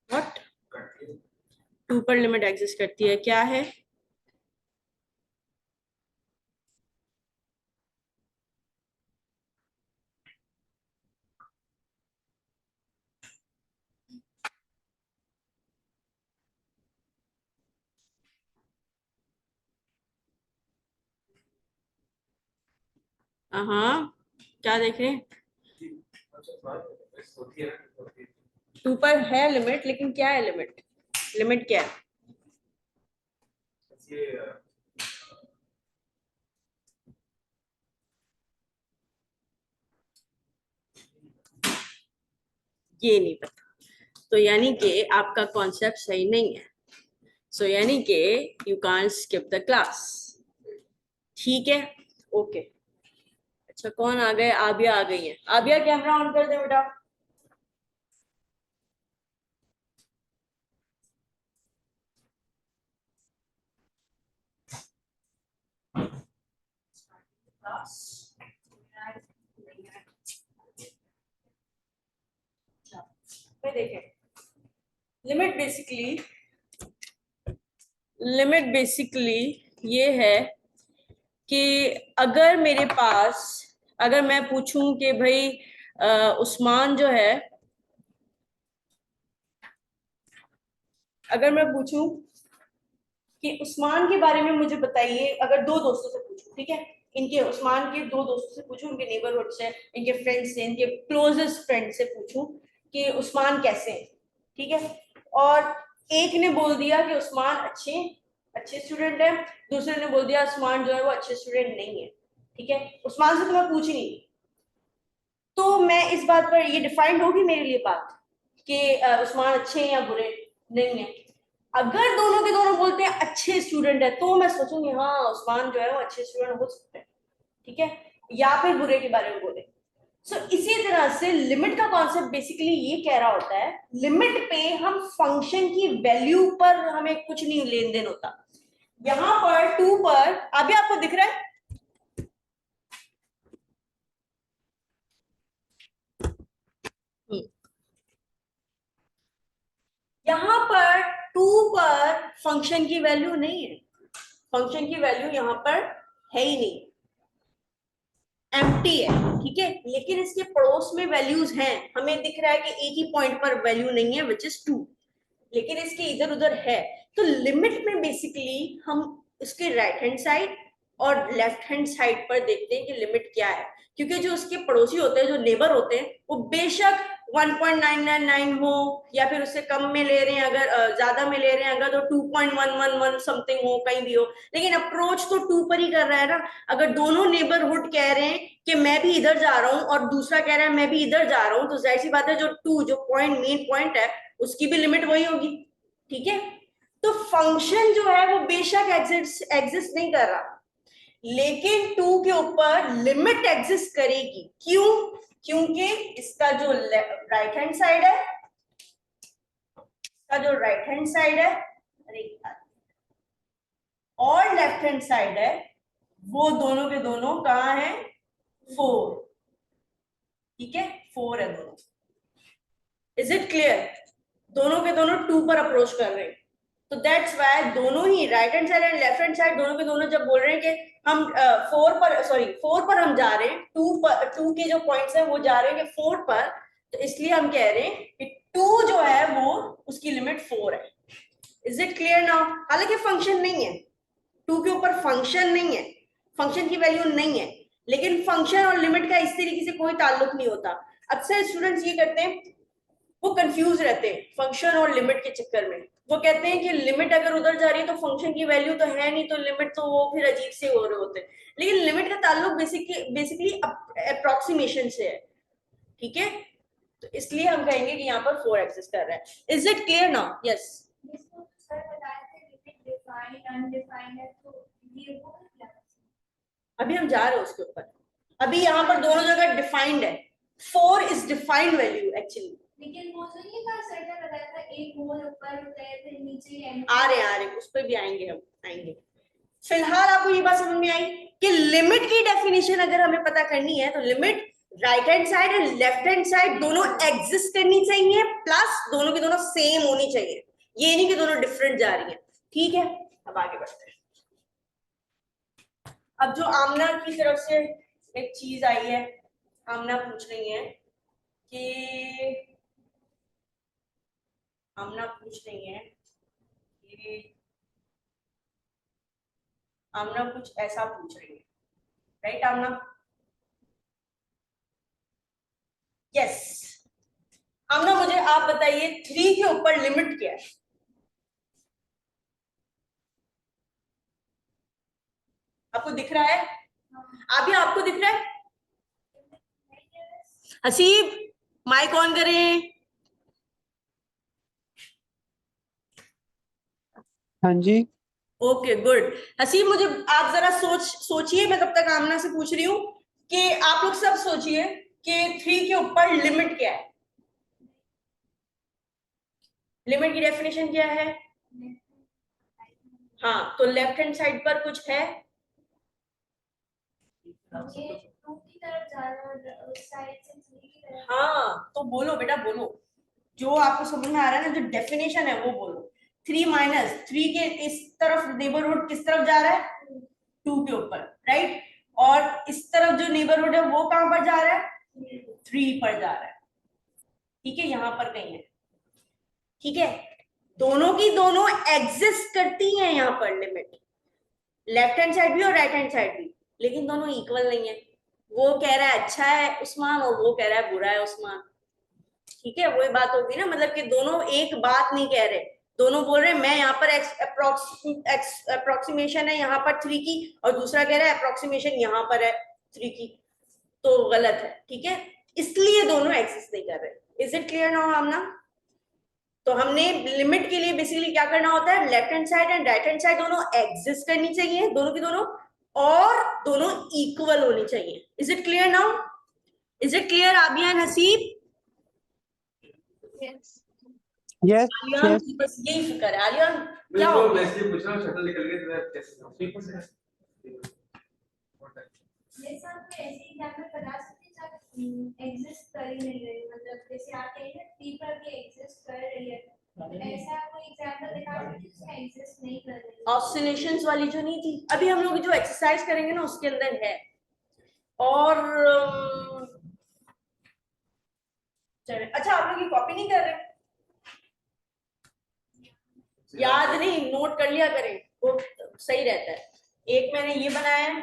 What? 2 पर limit exist करती है, क्या है? हाँ, क्या देख रहे हैं? 2 पर है लिमिट, लेकिन क्या है लिमिट? लिमिट क्या है? ये नहीं पता, तो यानी कि आपका कॉन्सेप्ट सही नहीं है। सो यानी कि you can't skip the class. ठीक है, ओके। अच्छा, कौन आ गए? आबिया आ गई है। आबिया, कैमरा ऑन कर दे बेटा। देखें, लिमिट बेसिकली ये है कि अगर मेरे पास, अगर मैं पूछूं कि भाई उस्मान जो है, अगर मैं पूछूं कि उस्मान के बारे में मुझे बताइए, अगर दो दोस्तों से पूछूं, ठीक है, इनके उस्मान के दो दोस्तों से पूछूं, इनके नेबरहुड से, इनके फ्रेंड्स से, इनके क्लोजेस्ट फ्रेंड से पूछूं कि उस्मान कैसे हैं, ठीक है, और एक ने बोल दिया कि उस्मान अच्छे अच्छे स्टूडेंट है, दूसरे ने बोल दिया उस्मान जो है वो अच्छे स्टूडेंट नहीं है, ठीक है, उस्मान से तो मैं पूछ ही नहीं, तो मैं इस बात पर, ये डिफाइंड होगी मेरे लिए बात कि उस्मान अच्छे हैं या बुरे नहीं है। अगर दोनों के दोनों बोलते हैं अच्छे स्टूडेंट है, तो मैं सोचूंगी हाँ उस्मान जो है वो अच्छे स्टूडेंट हो सकते हैं, ठीक है, या फिर बुरे के बारे में बोले। इसी तरह से लिमिट का कॉन्सेप्ट बेसिकली ये कह रहा होता है, लिमिट पे हम फंक्शन की वैल्यू पर हमें कुछ नहीं लेन देन होता। यहां पर 2 पर अभी आपको दिख रहा है, यहां पर 2 पर फंक्शन की वैल्यू नहीं है, फंक्शन की वैल्यू यहां पर है ही नहीं, एम्प्टी है, ठीक है, लेकिन इसके पड़ोस में वैल्यूज हैं, हमें दिख रहा है कि एक ही पॉइंट पर वैल्यू नहीं है विच इज 2, लेकिन इसके इधर उधर है। तो लिमिट में बेसिकली हम इसके राइट हैंड साइड और लेफ्ट हैंड साइड पर देखते हैं कि लिमिट क्या है, क्योंकि जो उसके पड़ोसी होते हैं, जो नेबर होते हैं, वो बेशक 1.999 हो या फिर उससे कम में ले रहे हैं, अगर ज्यादा में ले रहे हैं अगर, तो 2.111 समथिंग हो, कहीं भी हो, लेकिन अप्रोच तो 2 पर ही कर रहा है ना। अगर दोनों नेबरहुड कह रहे हैं कि मैं भी इधर जा रहा हूं और दूसरा कह रहा है मैं भी इधर जा रहा हूं, तो जाहिर सी बात है जो 2 जो पॉइंट मेन पॉइंट है उसकी भी लिमिट वही होगी, ठीक है। तो फंक्शन जो है वो बेशक एग्जिस्ट नहीं कर रहा, लेकिन 2 के ऊपर लिमिट एग्जिस्ट करेगी। क्यों? क्योंकि इसका जो राइट हैंड साइड है, इसका जो राइट हैंड साइड है और लेफ्ट हैंड साइड है, वो दोनों के दोनों कहां है? 4, ठीक है, 4 है दोनों। Is it clear? दोनों के दोनों 2 पर अप्रोच कर रहे हैं, तो दैट्स वाई दोनों ही right hand side and left hand side दोनों के दोनों जब बोल रहे हैं कि हम 4 पर हम जा रहे हैं, 2 के जो पॉइंट्स हैं वो जा रहे हैं कि 4 पर, तो इसलिए हम कह रहे हैं कि 2 जो है वो उसकी लिमिट 4 है। Is it clear now? हालांकि फंक्शन नहीं है, 2 के ऊपर फंक्शन नहीं है, फंक्शन की वैल्यू नहीं है, लेकिन फंक्शन और लिमिट का इस तरीके से कोई ताल्लुक नहीं होता। अक्सर स्टूडेंट्स ये करते हैं, वो कंफ्यूज रहते हैं फंक्शन और लिमिट के चक्कर में। वो कहते हैं कि लिमिट अगर उधर जा रही है तो फंक्शन की वैल्यू तो है नहीं, तो लिमिट तो वो फिर अजीब से हो रहे होते हैं, लेकिन लिमिट का ताल्लुक बेसिकली अप्रोक्सीमेशन से है, ठीक है। तो इसलिए हम कहेंगे कि यहाँ पर 4 एग्जिस्ट कर रहा है। Is it clear now? Yes. अभी हम जा रहे हैं उसके ऊपर, अभी यहाँ पर दोनों जगह डिफाइंड है, 4 इज डिफाइंड वैल्यू एक्चुअली, लेकिन वो जो ये था सर ने बताया था एक होल ऊपर होता है फिर नीचे आ रहे उस पर भी आएंगे, हम आएंगे। फिलहाल आपको ये बात समझ में आई कि लिमिट की डेफिनेशन अगर हमें पता करनी है तो लिमिट राइट हैंड साइड और लेफ्ट हैंड साइड दोनों एग्जिस्ट करनी चाहिए, प्लस दोनों की दोनों सेम होनी चाहिए, ये नहीं कि दोनों डिफरेंट जा रही है। ठीक है, अब आगे बढ़ते हैं। अब जो आमना की तरफ से एक चीज आई है, आमना पूछ रही है कि आमना पूछ रही है कि आमना कुछ ऐसा पूछ रही है, राइट आमना? यस। आमना मुझे आप बताइए 3 के ऊपर लिमिट क्या है? आपको दिख रहा है? अभी आपको दिख रहा है? हसीब माइक ऑन करें। हाँ जी। Okay good. हसीब मुझे आप जरा सोचिए, मैं तब तक आमना से पूछ रही हूँ कि आप लोग सब सोचिए कि 3 के ऊपर लिमिट क्या है? लिमिट की डेफिनेशन क्या है? हाँ, तो लेफ्ट हैंड साइड पर कुछ है? हाँ, तो बोलो बेटा बोलो, जो आपको समझ में आ रहा है ना, जो डेफिनेशन है वो बोलो। 3 माइनस 3 के इस तरफ नेबरहुड किस तरफ जा रहा है? 2 के ऊपर, राइट? और इस तरफ जो नेबरहुड है वो कहां पर जा रहा है? 3 पर जा रहा है। ठीक है, यहां पर कहीं है। ठीक है, दोनों की दोनों एग्जिस्ट करती हैं यहां पर लिमिट, लेफ्ट हैंड साइड भी और राइट हैंड साइड भी, लेकिन दोनों इक्वल नहीं है। वो कह रहा है अच्छा है उस्मान और वो कह रहा है बुरा है उस्मान। ठीक है, वही बात होगी ना, मतलब कि दोनों एक बात नहीं कह रहे, दोनों बोल रहे हैं मैं यहाँ पर अप्रोक्सीमेशन है यहाँ पर 3 की, और दूसरा कह रहा है अप्रोक्सीमेशन यहाँ पर है 3 की, तो गलत है। ठीक है, इसलिए दोनों एग्जिस्ट नहीं कर रहे। इज इट क्लियर नाउ आमना? तो हमने लिमिट के लिए बेसिकली क्या करना होता है, left hand side and right hand side दोनों एग्जिस्ट करनी चाहिए, दोनों की दोनों, और दोनों इक्वल होनी चाहिए। Is it clear now? Is it clear Abiya and Haseeb? Yes Aliyan yes. की बस यही फिक्र है। आलियान क्या हो गया? वैसे पूछ रहा हूँ, शटल निकल गई तो कैसे? मेरे साथ में ऐसे एग्जाम में बता सकते हैं एग्जिस्ट कर ही नहीं रही, मतलब जैसे आप कहेंगे ना टी पर भी एग्जिस्ट कर रही है, ऐसा कोई एग्जांपल दिखा सकते हैं जिसमें एग्जिस्ट नहीं कर रही है? ऑसिलेशंस वाली जो नहीं थी, अभी हम लोग जो एक्सरसाइज करेंगे ना उसके अंदर है। और अच्छा, आप लोग ये कॉपी नहीं कर रहे? याद नहीं, नोट कर लिया करें, वो सही रहता है। एक मैंने ये बनाया है,